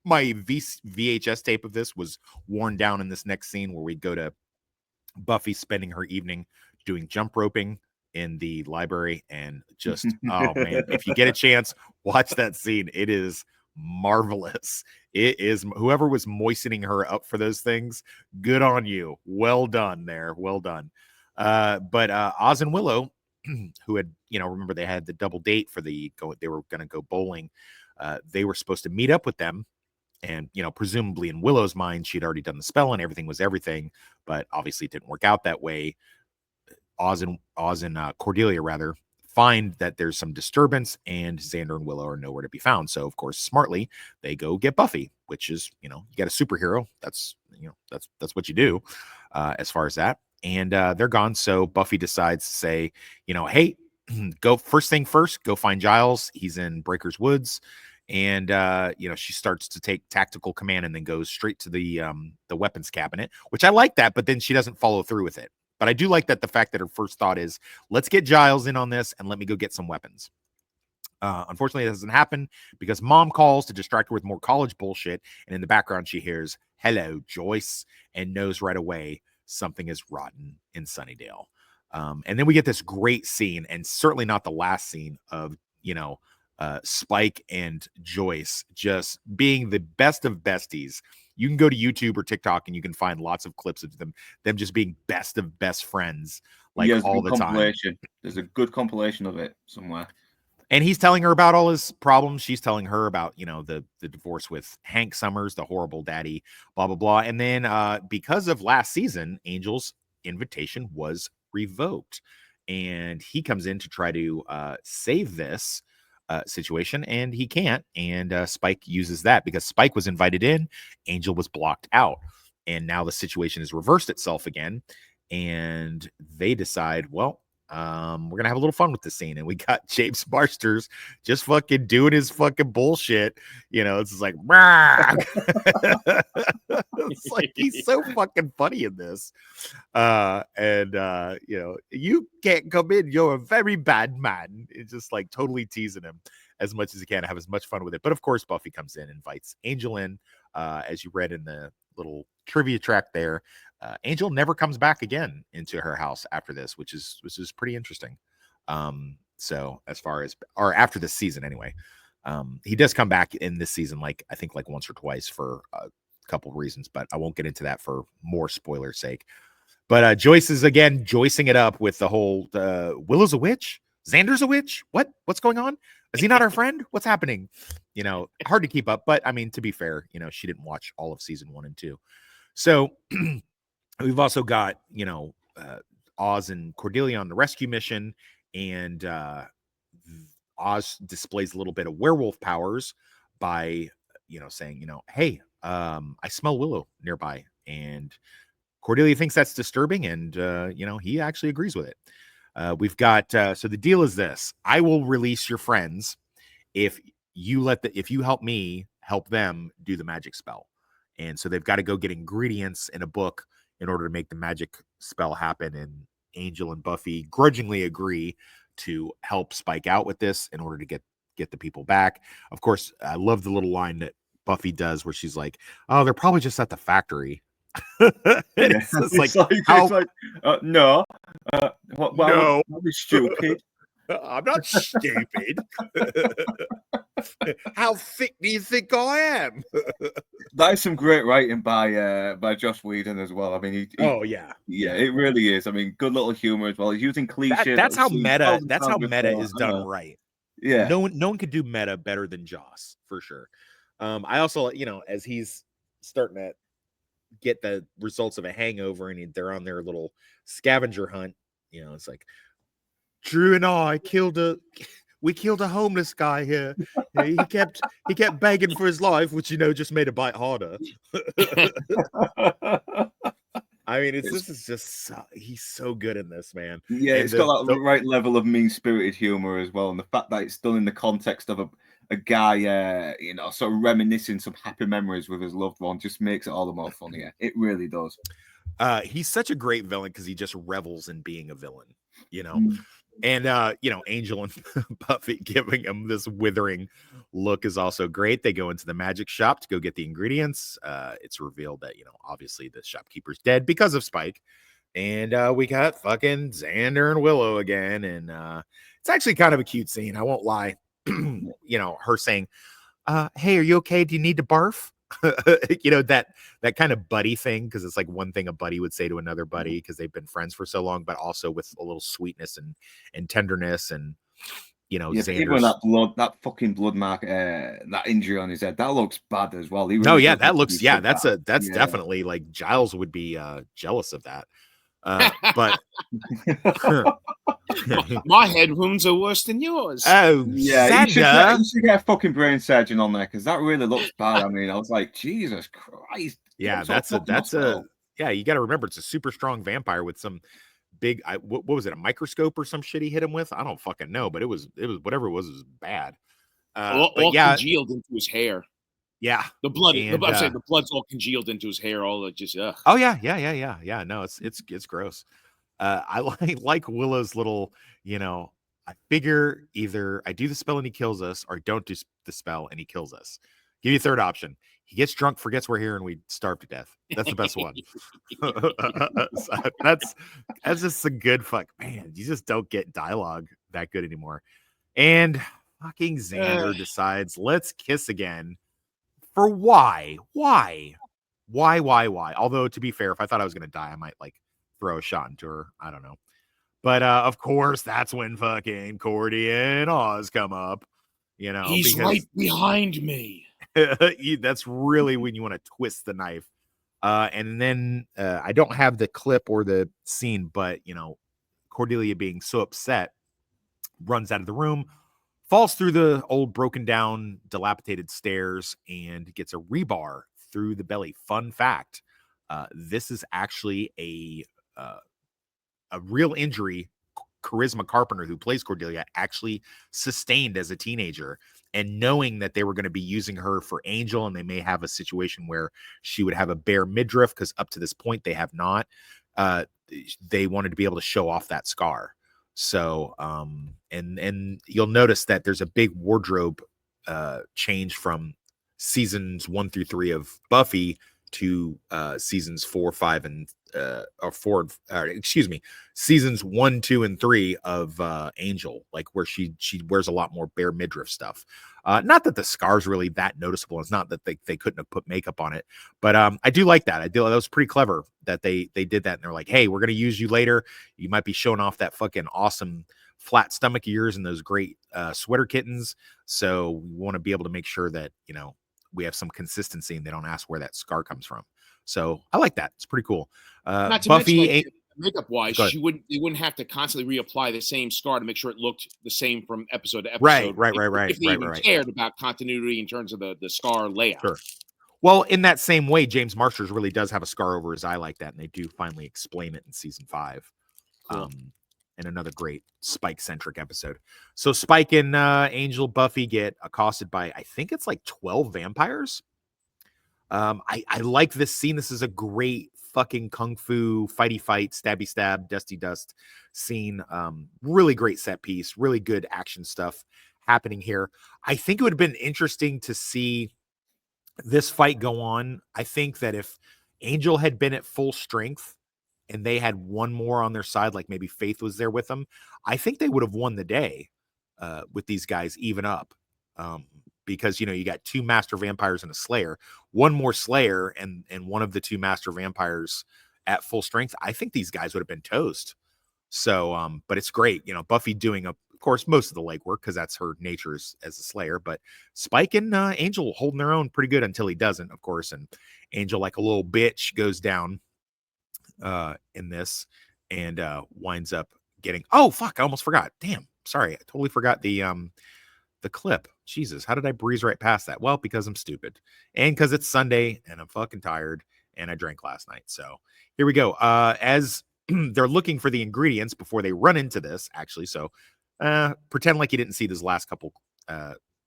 Speaker 1: VHS tape of this was worn down in this next scene where we go to Buffy spending her evening doing jump roping in the library, and just oh man, if you get a chance, watch that scene. It is marvelous. It is. Whoever was moistening her up for those things, good on you. Well done there. Well done. But Oz and Willow, who had, remember they had the double date for they were going to go bowling. They were supposed to meet up with them, and presumably in Willow's mind, she'd already done the spell and everything was everything, but obviously it didn't work out that way. Oz and Cordelia rather find that there's some disturbance, and Xander and Willow are nowhere to be found. So of course, smartly, they go get Buffy, which is, you get a superhero. That's what you do as far as that. And they're gone. So Buffy decides to say, hey, go first thing first, go find Giles. He's in Breaker's Woods. And she starts to take tactical command and then goes straight to the weapons cabinet, which I like that, but then she doesn't follow through with it. But I do like that the fact that her first thought is, let's get Giles in on this and let me go get some weapons. Unfortunately, it doesn't happen because Mom calls to distract her with more college bullshit. And in the background, she hears, hello, Joyce, and knows right away something is rotten in Sunnydale. And then we get this great scene, and certainly not the last scene of, Spike and Joyce just being the best of besties. You can go to YouTube or TikTok and you can find lots of clips of them just being best of best friends, like all the time.
Speaker 2: There's a good compilation of it somewhere.
Speaker 1: And he's telling her about all his problems. She's telling her about, the divorce with Hank Summers, the horrible daddy, blah, blah, blah. And then because of last season, Angel's invitation was revoked. And he comes in to try to save this situation, and he can't. And Spike uses that because Spike was invited in, Angel was blocked out, and now the situation has reversed itself again, and they decide, well, we're gonna have a little fun with the scene. And we got James Marsters just fucking doing his fucking bullshit. It's just like it's like he's so fucking funny in this. You can't come in, you're a very bad man. It's just like totally teasing him as much as he can, have as much fun with it. But of course, Buffy comes in, invites Angel in, as you read in the little trivia track there. Angel never comes back again into her house after this, which is pretty interesting. So as far as, or after this season anyway, he does come back in this season, I think once or twice for a couple of reasons, but I won't get into that for more spoiler sake. But Joyce is again joicing it up with the whole Willow's a witch, Xander's a witch. What's going on? Is he not our friend? What's happening? Hard to keep up. But I mean, to be fair, she didn't watch all of season 1 and 2. So we've also got, Oz and Cordelia on the rescue mission, and Oz displays a little bit of werewolf powers by, saying, hey, I smell Willow nearby. And Cordelia thinks that's disturbing, and, he actually agrees with it. We've got, so the deal is this: I will release your friends if you help me help them do the magic spell. And so they've got to go get ingredients in a book in order to make the magic spell happen. And Angel and Buffy grudgingly agree to help Spike out with this in order to get the people back. Of course, I love the little line that Buffy does where she's like, "Oh, they're probably just at the factory." It's
Speaker 2: no.
Speaker 1: No.
Speaker 2: That was stupid.
Speaker 1: I'm not stupid. How thick do you think I am?
Speaker 2: That is some great writing by Joss Whedon as well. I mean,
Speaker 1: yeah,
Speaker 2: it really is. I mean, good little humor as well. He's using cliches.
Speaker 1: That's how meta. That's how meta is done right.
Speaker 2: Yeah.
Speaker 1: No one could do meta better than Joss, for sure. I also, as he's starting to get the results of a hangover and they're on their little scavenger hunt, it's like, Drew and I we killed a homeless guy here. He kept begging for his life, which just made a bite harder. I mean, this is just he's so good in this, man.
Speaker 2: Yeah,
Speaker 1: and
Speaker 2: it's got that right level of mean-spirited humor as well, and the fact that it's done in the context of a guy, sort of reminiscing some happy memories with his loved one just makes it all the more funnier. It really does.
Speaker 1: He's such a great villain because he just revels in being a villain, And Angel and Buffy giving him this withering look is also great. They go into the magic shop to go get the ingredients. It's revealed that obviously the shopkeeper's dead because of Spike. And we got fucking Xander and Willow again. And it's actually kind of a cute scene, I won't lie. Her saying, hey, are you okay? Do you need to barf? That kind of buddy thing, because it's like one thing a buddy would say to another buddy because they've been friends for so long, but also with a little sweetness and tenderness. And
Speaker 2: even that fucking blood mark, that injury on his head, that looks bad as well.
Speaker 1: That's definitely like Giles would be jealous of that. But
Speaker 3: my head wounds are worse than yours.
Speaker 1: Oh,
Speaker 2: yeah, you should get a fucking brain surgeon on there because that really looks bad. I mean, I was like, Jesus Christ.
Speaker 1: Yeah, that's a you got to remember it's a super strong vampire with some big. What was it? A microscope or some shit he hit him with? I don't fucking know, but it was whatever it was bad.
Speaker 3: All congealed into his hair.
Speaker 1: Yeah,
Speaker 3: the blood. I'm saying the blood's all congealed into his hair. All just
Speaker 1: Oh yeah. No, it's gross. I like Willow's little. I figure either I do the spell and he kills us, or don't do the spell and he kills us. Give you a third option. He gets drunk, forgets we're here, and we starve to death. That's the best one. So that's just a good fuck. Man, you just don't get dialogue that good anymore. And fucking Xander decides, let's kiss again. For why? Although, to be fair, if I thought I was going to die, I might like throw a shot into her. I don't know. But of course, that's when fucking Cordy and Oz come up.
Speaker 3: He's right behind me.
Speaker 1: That's really when you want to twist the knife. And then I don't have the clip or the scene, but Cordelia, being so upset, runs out of the room, falls through the old broken down, dilapidated stairs, and gets a rebar through the belly. Fun fact: this is actually a real injury Charisma Carpenter, who plays Cordelia, actually sustained as a teenager. And knowing that they were going to be using her for Angel, and they may have a situation where she would have a bare midriff, because up to this point they have not, they wanted to be able to show off that scar. So and you'll notice that there's a big wardrobe change from seasons 1 through 3 of Buffy to seasons 4, 5, and seasons 1, 2, and 3 of Angel, like where she wears a lot more bare midriff stuff. Not that the scar's really that noticeable. It's not that they couldn't have put makeup on it, but I do like that. That was pretty clever that they did that. And they're like, hey, we're gonna use you later. You might be showing off that fucking awesome flat stomach of yours and those great sweater kittens. So we want to be able to make sure that we have some consistency and they don't ask where that scar comes from. So I like that. It's pretty cool.
Speaker 3: Not to
Speaker 1: Buffy,
Speaker 3: mention, like, makeup wise,
Speaker 1: Go ahead.
Speaker 3: they wouldn't have to constantly reapply the same scar to make sure it looked the same from episode to
Speaker 1: Right,
Speaker 3: episode.
Speaker 1: right.
Speaker 3: If they even cared about continuity in terms of the scar layout.
Speaker 1: Sure. Well, in that same way, James Marsters really does have a scar over his eye like that, and they do finally explain it in season 5.
Speaker 3: Cool.
Speaker 1: And another great Spike-centric episode. So Spike and Angel Buffy get accosted by, I think it's like 12 vampires. I like this scene. This is a great fucking kung fu fighty fight, stabby stab, dusty dust scene. Really great set piece, really good action stuff happening here. I think it would have been interesting to see this fight go on. I think that if Angel had been at full strength and they had one more on their side, like maybe Faith was there with them, I think they would have won the day with these guys even up. Because, you know, you got 2 master vampires and a slayer, one more slayer and one of the 2 master vampires at full strength. I think these guys would have been toast. So, but it's great. You know, Buffy doing, of course, most of the legwork because that's her nature as a slayer, but Spike and Angel holding their own pretty good until he doesn't, of course. And Angel, like a little bitch, goes down in this and winds up getting, oh, fuck, I almost forgot. Damn. Sorry. I totally forgot the clip. Jesus, how did I breeze right past that? Well, because I'm stupid and because it's Sunday and I'm fucking tired and I drank last night. So here we go. As they're looking for the ingredients before they run into this, actually. So pretend like you didn't see those last couple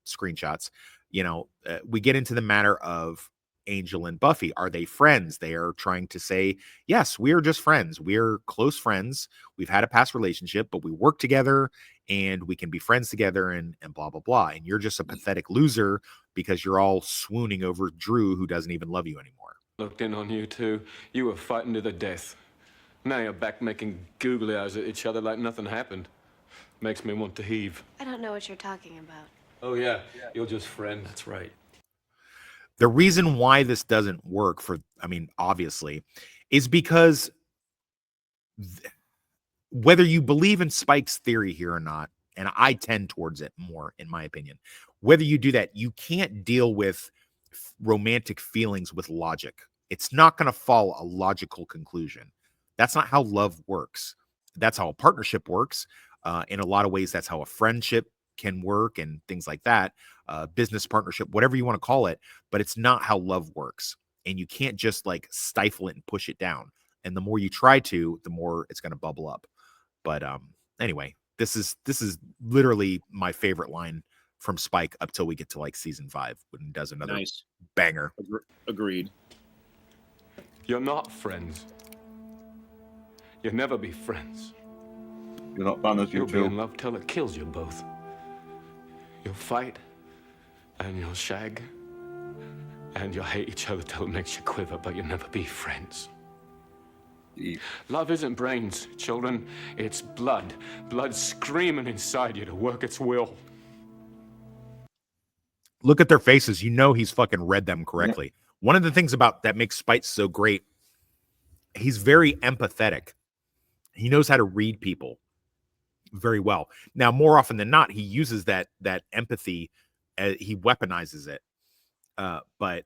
Speaker 1: screenshots. You know, we get into the matter of Angel and Buffy. Are they friends? They are trying to say, yes, we are just friends. We're close friends. We've had a past relationship, but we work together and we can be friends together and blah, blah, blah. And you're just a pathetic loser because you're all swooning over Drew, who doesn't even love you anymore.
Speaker 7: Looked in on you two. You were fighting to the death. Now you're back making googly eyes at each other like nothing happened. Makes me want to heave.
Speaker 4: I don't know what you're talking about.
Speaker 7: Oh, yeah. You're just friends. That's right.
Speaker 1: The reason why this doesn't work obviously, is because whether you believe in Spike's theory here or not, and I tend towards it more, in my opinion, whether you do that, you can't deal with romantic feelings with logic. It's not going to follow a logical conclusion. That's not how love works. That's how a partnership works. In a lot of ways, that's how a friendship can work and things like that. Business partnership, whatever you want to call it, but it's not how love works. And you can't just like stifle it and push it down. And the more you try to, the more it's going to bubble up. But anyway, this is literally my favorite line from Spike up till we get to like season 5 when he does another banger.
Speaker 3: Agreed.
Speaker 7: You're not friends. You'll never be friends.
Speaker 2: You're not banners,
Speaker 7: You'll be in love till it kills you both. You'll fight, and you'll shag, and you'll hate each other till it makes you quiver, but you'll never be friends. Love isn't brains, children. It's blood. Blood screaming inside you to work its will.
Speaker 1: Look at their faces. You know he's fucking read them correctly. Yeah. One of the things about that makes Spike so great, he's very empathetic. He knows how to read people very well. Now, more often than not, he uses that empathy. He weaponizes it. But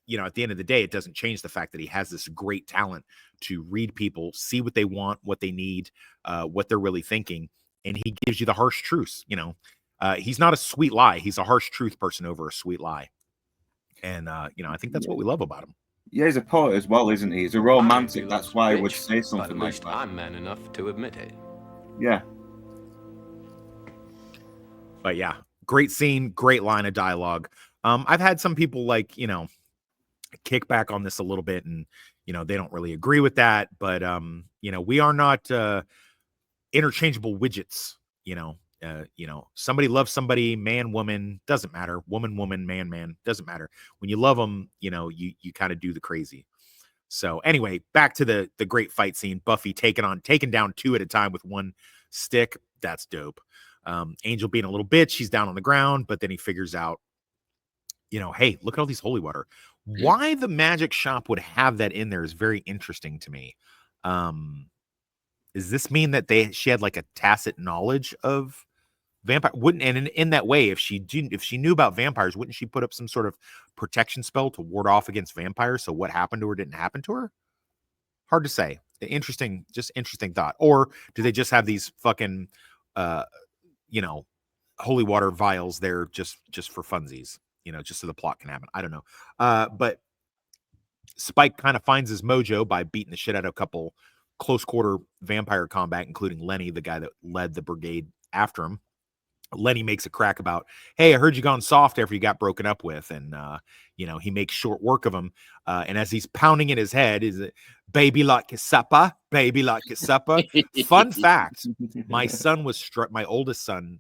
Speaker 1: you know, at the end of the day, it doesn't change the fact that he has this great talent to read people, see what they want, what they need, what they're really thinking. And he gives you the harsh truths. You know, he's not a sweet lie. He's a harsh truth person over a sweet lie. And, you know, I think that's what we love about him.
Speaker 2: Yeah, he's a poet as well, isn't he? He's a romantic. That's why I would say something like that.
Speaker 7: I'm man enough to admit it.
Speaker 2: Yeah.
Speaker 1: But yeah, great scene, great line of dialogue. I've had some people like, you know, kick back on this a little bit and, you know, they don't really agree with that. But, you know, we are not interchangeable widgets, you know, somebody loves somebody, man, woman, doesn't matter. Woman, man, doesn't matter. When you love them, you know, you kind of do the crazy. So anyway, back to the great fight scene. Buffy taken down 2 at a time with one stick. That's dope. Angel being a little bitch, she's down on the ground, but then he figures out, you know, hey, look at all these holy water. Why the magic shop would have that in there is very interesting to me. Does this mean that she had like a tacit knowledge of vampire wouldn't, and in that way, if she knew about vampires, wouldn't she put up some sort of protection spell to ward off against vampires? So what happened to her didn't happen to her? Hard to say. Interesting thought. Or do they just have these fucking holy water vials there just for funsies, just so the plot can happen? I don't know. But Spike kind of finds his mojo by beating the shit out of a couple close quarter vampire combat, including Lenny, the guy that led the brigade after him. Lenny makes a crack about, hey, I heard you gone soft after you got broken up with. And, he makes short work of him. And as he's pounding in his head, is it baby like a supper? Baby like a supper. Fun fact, my oldest son,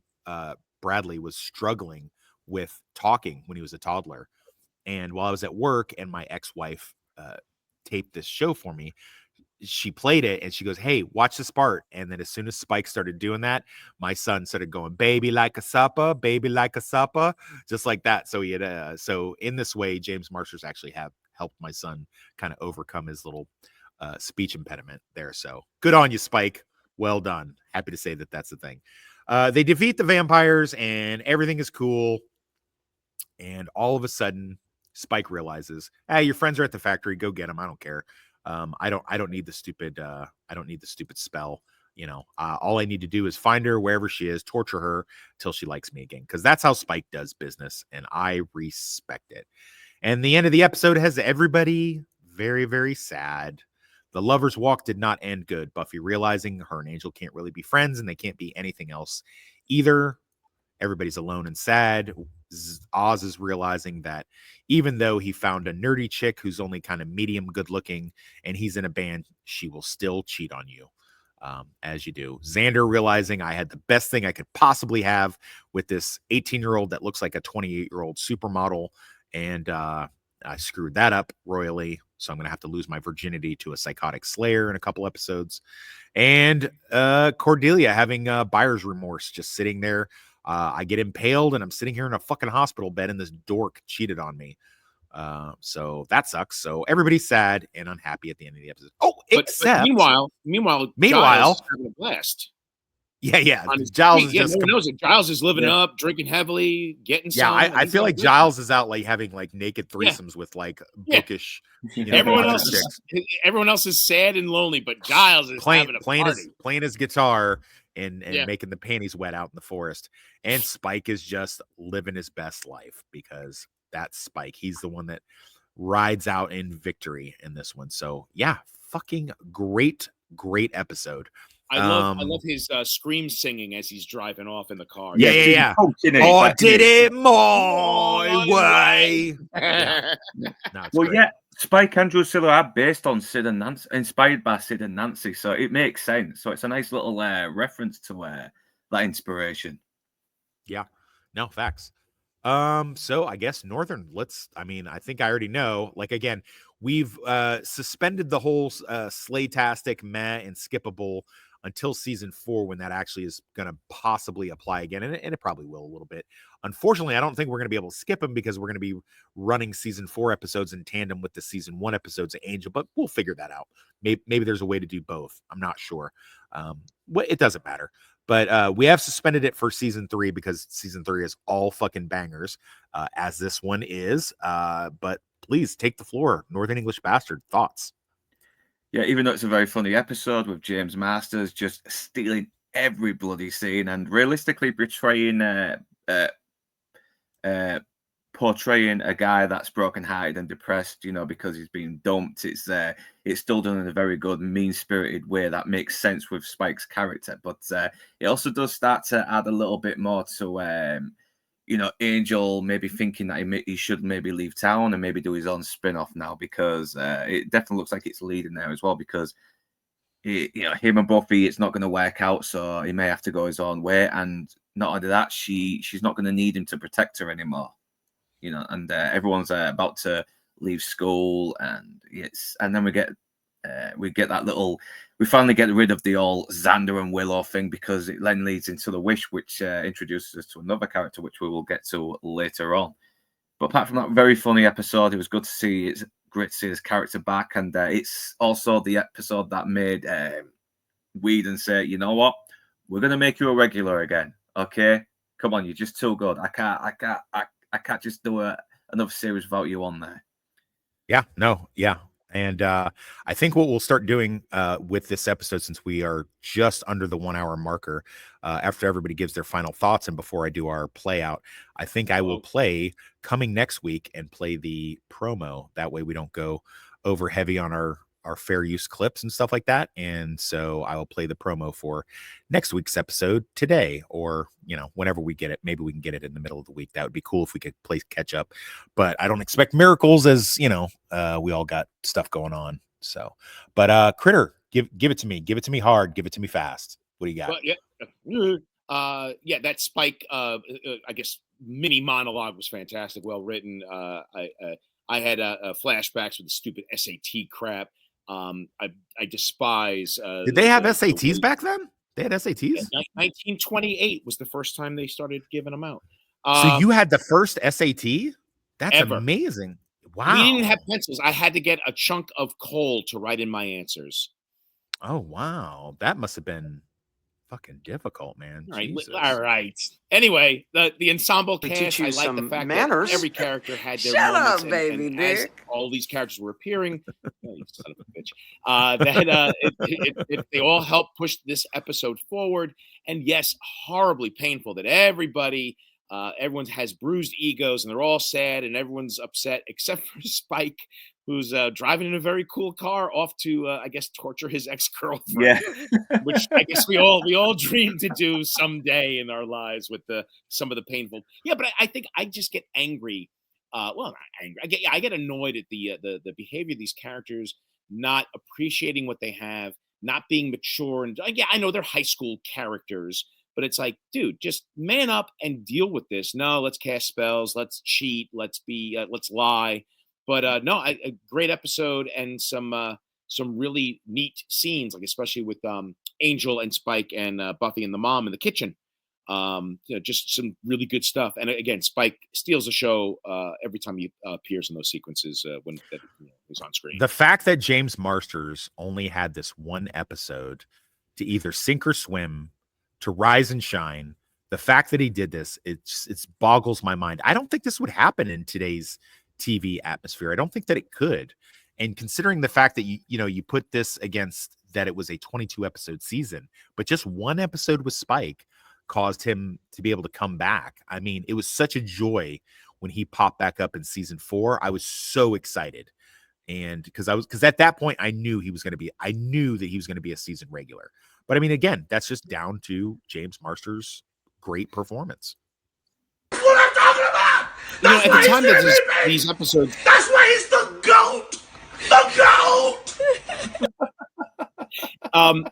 Speaker 1: Bradley, was struggling with talking when he was a toddler. And while I was at work and my ex-wife taped this show for me, she played it and she goes, hey, watch this part. And then as soon as Spike started doing that, my son started going, baby like a supper, just like that. So he had so in this way, James Marsters actually have helped my son kind of overcome his little speech impediment there. So good on you, Spike. Well done. Happy to say that that's the thing. They defeat the vampires and everything is cool. And all of a sudden, Spike realizes, hey, your friends are at the factory. Go get them. I don't care. I don't need the stupid spell. All I need to do is find her wherever she is, torture her till she likes me again. Cause that's how Spike does business. And I respect it. And the end of the episode has everybody very, very sad. The lovers' walk did not end good. Buffy realizing her and Angel can't really be friends and they can't be anything else either. Everybody's alone and sad. Oz is realizing that even though he found a nerdy chick who's only kind of medium good looking and he's in a band, she will still cheat on you, as you do. Xander realizing I had the best thing I could possibly have with this 18-year-old that looks like a 28-year-old supermodel, and I screwed that up royally. So I'm going to have to lose my virginity to a psychotic slayer in a couple episodes. And Cordelia having buyer's remorse, just sitting there. I get impaled and I'm sitting here in a fucking hospital bed and this dork cheated on me. So that sucks. So everybody's sad and unhappy at the end of the episode. Oh, except
Speaker 3: meanwhile, Giles is having a blast.
Speaker 1: Yeah. Giles is just
Speaker 3: no one knows it. Giles is living up, drinking heavily, getting some.
Speaker 1: I feel like Giles is out like having like naked threesomes with like bookish.
Speaker 3: Everyone else is sad and lonely, but Giles is having a party.
Speaker 1: Playing his guitar and making the panties wet out in the forest. And Spike is just living his best life because that's Spike. He's the one that rides out in victory in this one. So yeah, fucking great episode.
Speaker 3: I love his scream singing as he's driving off in the car.
Speaker 1: Yeah. I did it my way.
Speaker 2: Spike and Drusilla are based on Sid and Nancy, inspired by Sid and Nancy, so it makes sense. So it's a nice little reference to that inspiration.
Speaker 1: Yeah, no facts. So I guess Northern. I think I already know. Like again, we've suspended the whole Slaytastic, meh, and skippable until season 4, when that actually is going to possibly apply again. And it probably will a little bit. Unfortunately, I don't think we're going to be able to skip them because we're going to be running season 4 episodes in tandem with the season 1 episodes of Angel, but we'll figure that out. Maybe there's a way to do both. I'm not sure. It doesn't matter. But we have suspended it for season 3 because season 3 is all fucking bangers, as this one is. But please take the floor. Northern English Bastard, thoughts?
Speaker 2: Yeah, even though it's a very funny episode with James Marsters just stealing every bloody scene and realistically portraying a guy that's broken-hearted and depressed, because he's been dumped. It's still done in a very good, mean-spirited way that makes sense with Spike's character. But it also does start to add a little bit more to, Angel maybe thinking that he should maybe leave town and maybe do his own spin-off now, because it definitely looks like it's leading there as well, because him and Buffy, it's not going to work out, so he may have to go his own way. And not only that, she's not going to need him to protect her anymore. And everyone's about to leave school, and then we finally get rid of the old Xander and Willow thing, because it then leads into the Wish, which introduces us to another character, which we will get to later on. But apart from that very funny episode, it was good to see. It's great to see his character back, and it's also the episode that made Whedon say, "You know what? We're going to make you a regular again, okay? come on, you're just too good. I can't just do another series without you on there.
Speaker 1: Yeah, no, yeah. And I think what we'll start doing with this episode, since we are just under the 1 hour marker, after everybody gives their final thoughts and before I do our play out, I think I will play coming next week and play the promo. That way we don't go over heavy on our fair use clips and stuff like that. And so I will play the promo for next week's episode today, or, whenever we get it. Maybe we can get it in the middle of the week. That would be cool if we could play catch up, but I don't expect miracles, as we all got stuff going on. So, but Critter, give it to me. Give it to me hard. Give it to me fast. What do you got?
Speaker 3: Yeah, that Spike, I guess, mini monologue was fantastic. Well written. I had flashbacks with the stupid SAT crap. I despise.
Speaker 1: Did they have SATs back then? They had SATs?
Speaker 3: 1928 was the first time they started giving them out.
Speaker 1: So you had the first SAT? That's
Speaker 3: ever.
Speaker 1: Amazing. Wow.
Speaker 3: We didn't have pencils. I had to get a chunk of coal to write in my answers.
Speaker 1: Oh, wow. That must have been fucking difficult, man.
Speaker 3: All right. Anyway, the ensemble cast, I like the fact that every character had their moments.
Speaker 8: Shut up, baby dick.
Speaker 3: All these characters were appearing. You son of a bitch. They all helped push this episode forward. And yes, horribly painful that everyone has bruised egos and they're all sad and everyone's upset except for Spike, who's driving in a very cool car off to, I guess, torture his ex-girlfriend. Yeah. Which I guess we all dream to do someday in our lives with some of the painful. Yeah, but I think I just get angry. Well, not angry. I get annoyed at the behavior of these characters, not appreciating what they have, not being mature. And yeah, I know they're high school characters, but it's like, dude, just man up and deal with this. No, let's cast spells. Let's cheat. Let's lie. But no, a great episode and some really neat scenes, like especially with Angel and Spike and Buffy and the mom in the kitchen. Just some really good stuff. And again, Spike steals the show every time he appears in those sequences when he's on screen.
Speaker 1: The fact that James Marsters only had this one episode to either sink or swim, to rise and shine, the fact that he did this, it boggles my mind. I don't think this would happen in today's TV atmosphere. I don't think that it could. And considering the fact that you put this against that it was a 22 episode season, but just one episode with Spike caused him to be able to come back. I mean, it was such a joy when he popped back up in season 4. I was so excited. And because at that point I knew that he was going to be a season regular. But I mean, again, that's just down to James Marsters' great performance.
Speaker 9: What I'm talking about!
Speaker 3: At the time that these episodes,
Speaker 9: that's why he's the GOAT! The GOAT!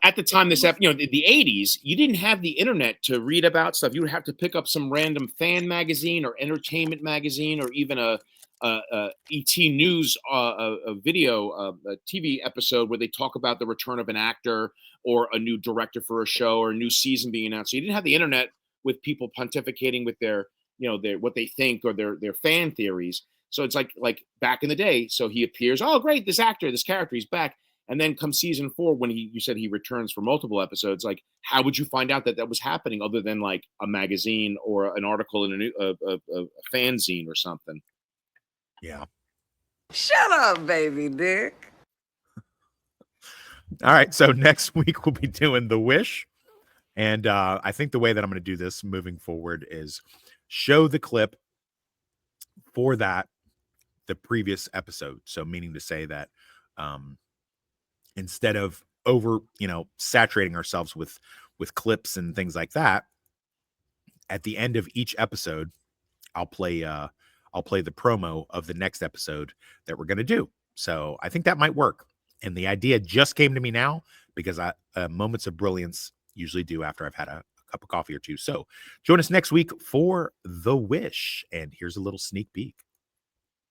Speaker 3: At the time the 80s, you didn't have the internet to read about stuff. You would have to pick up some random fan magazine or entertainment magazine, or even a ET News a video, a TV episode where they talk about the return of an actor or a new director for a show or a new season being announced. So you didn't have the internet with people pontificating with their what they think or their fan theories. So it's like back in the day. So he appears, oh great, this character, he's back. And then come season 4, when you said he returns for multiple episodes, like how would you find out that was happening other than like a magazine or an article in a fanzine or something?
Speaker 1: Yeah.
Speaker 8: Shut up, baby dick.
Speaker 1: All right. So next week we'll be doing The Wish. And I think the way that I'm going to do this moving forward is show the clip for the previous episode. So meaning to say that instead of saturating ourselves with clips and things like that, at the end of each episode, I'll play the promo of the next episode that we're going to do. So I think that might work. And the idea just came to me now because moments of brilliance usually do after I've had a cup of coffee or two. So join us next week for The Wish. And here's a little sneak peek.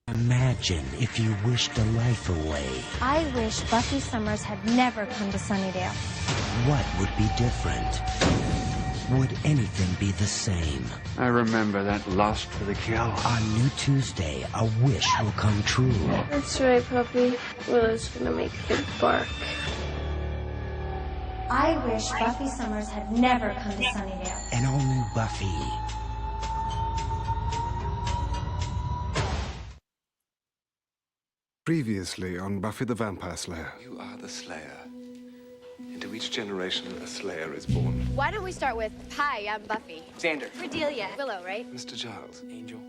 Speaker 10: Imagine if you wished a life away.
Speaker 11: I wish Buffy Summers had never come to Sunnydale.
Speaker 10: What would be different? Would anything be the same?
Speaker 12: I remember that lust for the kill.
Speaker 10: On New Tuesday, a wish will come true.
Speaker 4: That's right, puppy. Willow's gonna make it bark.
Speaker 11: I wish Buffy Summers had never come to Sunnydale.
Speaker 10: An all-new Buffy.
Speaker 13: Previously on Buffy the Vampire Slayer.
Speaker 14: You are the Slayer. Into each generation, a Slayer is born.
Speaker 4: Why don't we start with, hi, I'm Buffy.
Speaker 15: Xander.
Speaker 4: Cordelia. Willow, right?
Speaker 14: Mr. Giles.
Speaker 15: Angel.